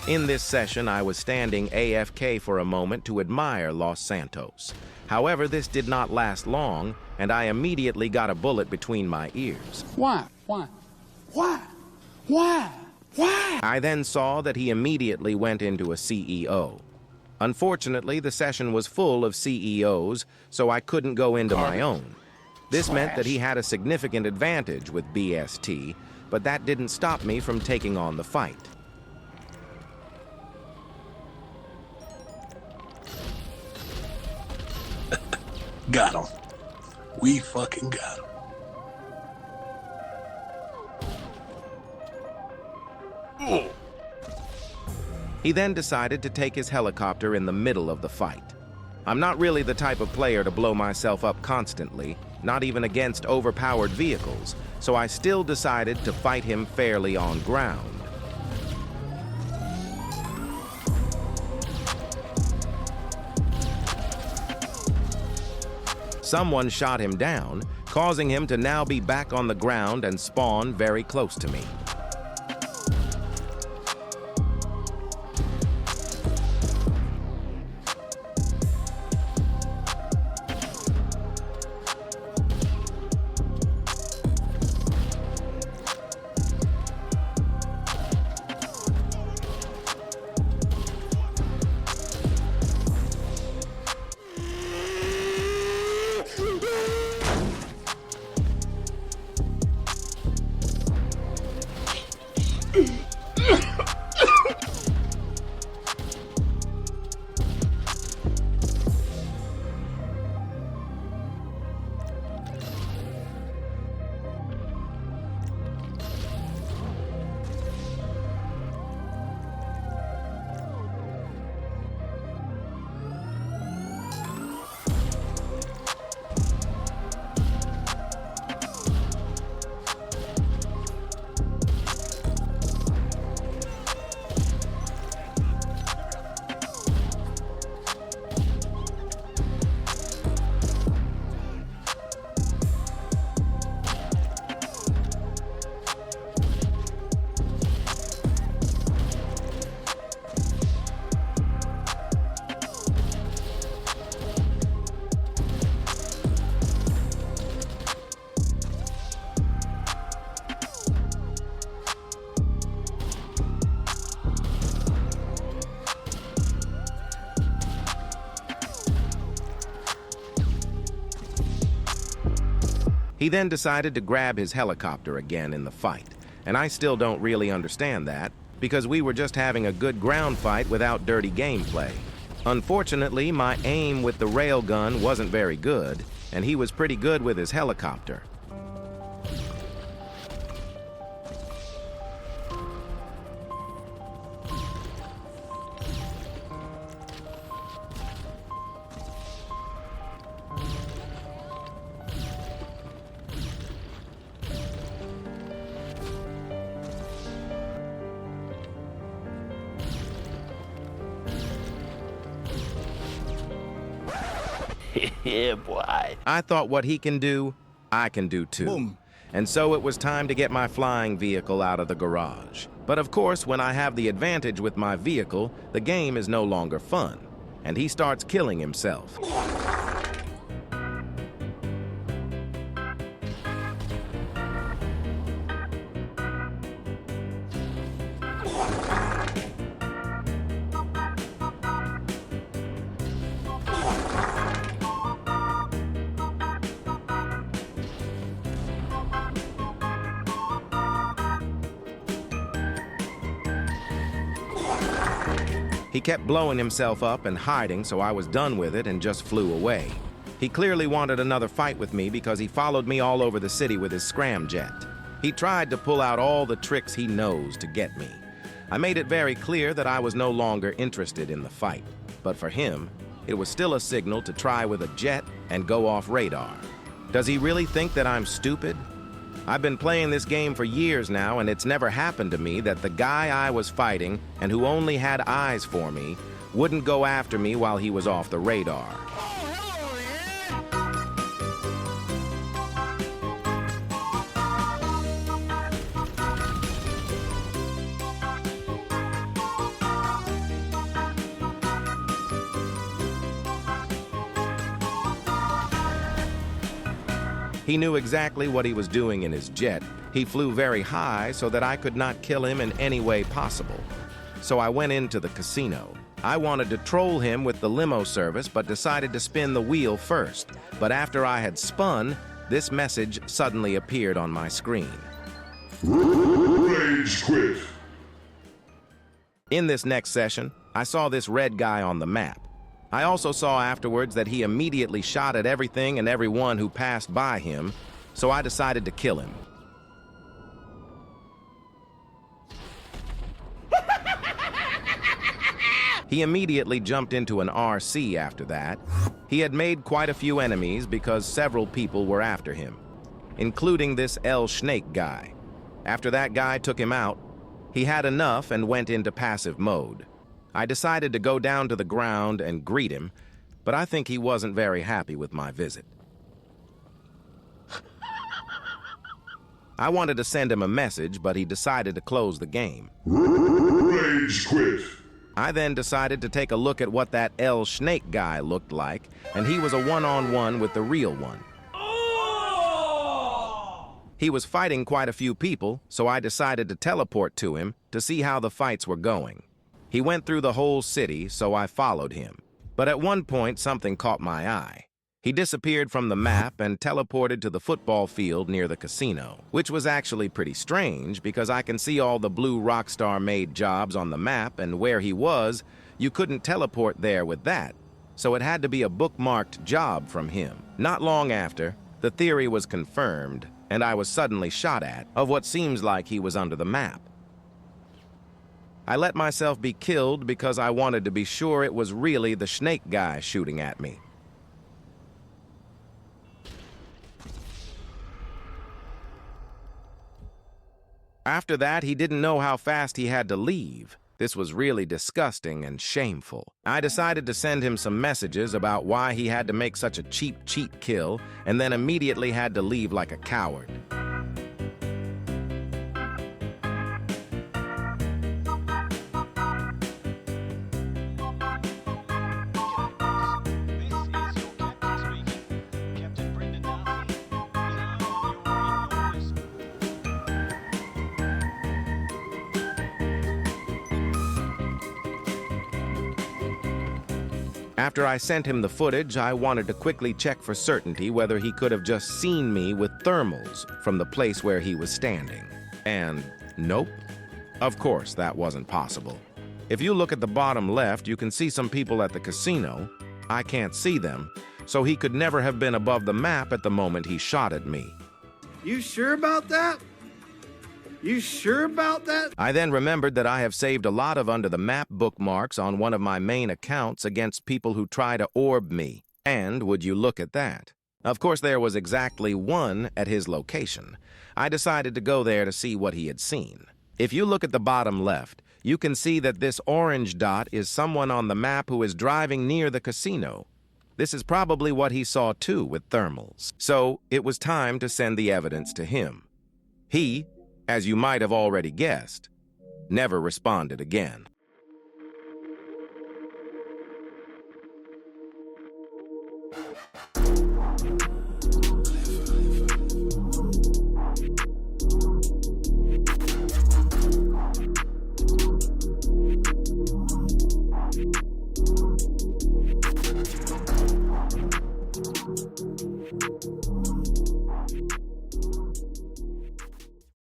In this session, I was standing AFK for a moment to admire Los Santos. However, this did not last long, and I immediately got a bullet between my ears. Why? I then saw that he immediately went into a CEO. Unfortunately, the session was full of CEOs, so I couldn't go into my own. This meant that he had a significant advantage with BST, but that didn't stop me from taking on the fight. Got him. We fucking got him. He then decided to take his helicopter in the middle of the fight. I'm not really the type of player to blow myself up constantly, not even against overpowered vehicles, so I still decided to fight him fairly on ground. Someone shot him down, causing him to now be back on the ground and spawn very close to me. He then decided to grab his helicopter again in the fight, and I still don't really understand that, because we were just having a good ground fight without dirty gameplay. Unfortunately, my aim with the railgun wasn't very good, and he was pretty good with his helicopter. Yeah, boy. I thought what he can do, I can do too. Boom. And so it was time to get my flying vehicle out of the garage. But of course, when I have the advantage with my vehicle, the game is no longer fun, and he starts killing himself. He kept blowing himself up and hiding, so I was done with it and just flew away. He clearly wanted another fight with me because he followed me all over the city with his scramjet. He tried to pull out all the tricks he knows to get me. I made it very clear that I was no longer interested in the fight, but for him, it was still a signal to try with a jet and go off radar. Does he really think that I'm stupid? I've been playing this game for years now, and it's never happened to me that the guy I was fighting, and who only had eyes for me, wouldn't go after me while he was off the radar. He knew exactly what he was doing in his jet. He flew very high so that I could not kill him in any way possible. So I went into the casino. I wanted to troll him with the limo service, but decided to spin the wheel first. But after I had spun, this message suddenly appeared on my screen. Rage quit. In this next session, I saw this red guy on the map. I also saw afterwards that he immediately shot at everything and everyone who passed by him, so I decided to kill him. He immediately jumped into an RC after that. He had made quite a few enemies because several people were after him, including this SHNAKE guy. After that guy took him out, he had enough and went into passive mode. I decided to go down to the ground and greet him, but I think he wasn't very happy with my visit. I wanted to send him a message, but he decided to close the game. Rage quit. I then decided to take a look at what that SHNAKE guy looked like, and he was a one-on-one with the real one. He was fighting quite a few people, so I decided to teleport to him to see how the fights were going. He went through the whole city, so I followed him. But at one point, something caught my eye. He disappeared from the map and teleported to the football field near the casino, which was actually pretty strange because I can see all the blue Rockstar-made jobs on the map, and where he was, you couldn't teleport there with that, so it had to be a bookmarked job from him. Not long after, the theory was confirmed, and I was suddenly shot at of what seems like he was under the map. I let myself be killed because I wanted to be sure it was really the SHNAKE guy shooting at me. After that, he didn't know how fast he had to leave. This was really disgusting and shameful. I decided to send him some messages about why he had to make such a cheap cheat kill, and then immediately had to leave like a coward. After I sent him the footage, I wanted to quickly check for certainty whether he could have just seen me with thermals from the place where he was standing. And nope. Of course, that wasn't possible. If you look at the bottom left, you can see some people at the casino. I can't see them, so he could never have been above the map at the moment he shot at me. You sure about that? You sure about that? I then remembered that I have saved a lot of under-the-map bookmarks on one of my main accounts against people who try to orb me. And would you look at that? Of course, there was exactly one at his location. I decided to go there to see what he had seen. If you look at the bottom left, you can see that this orange dot is someone on the map who is driving near the casino. This is probably what he saw too with thermals. So it was time to send the evidence to him. He, as you might have already guessed, never responded again.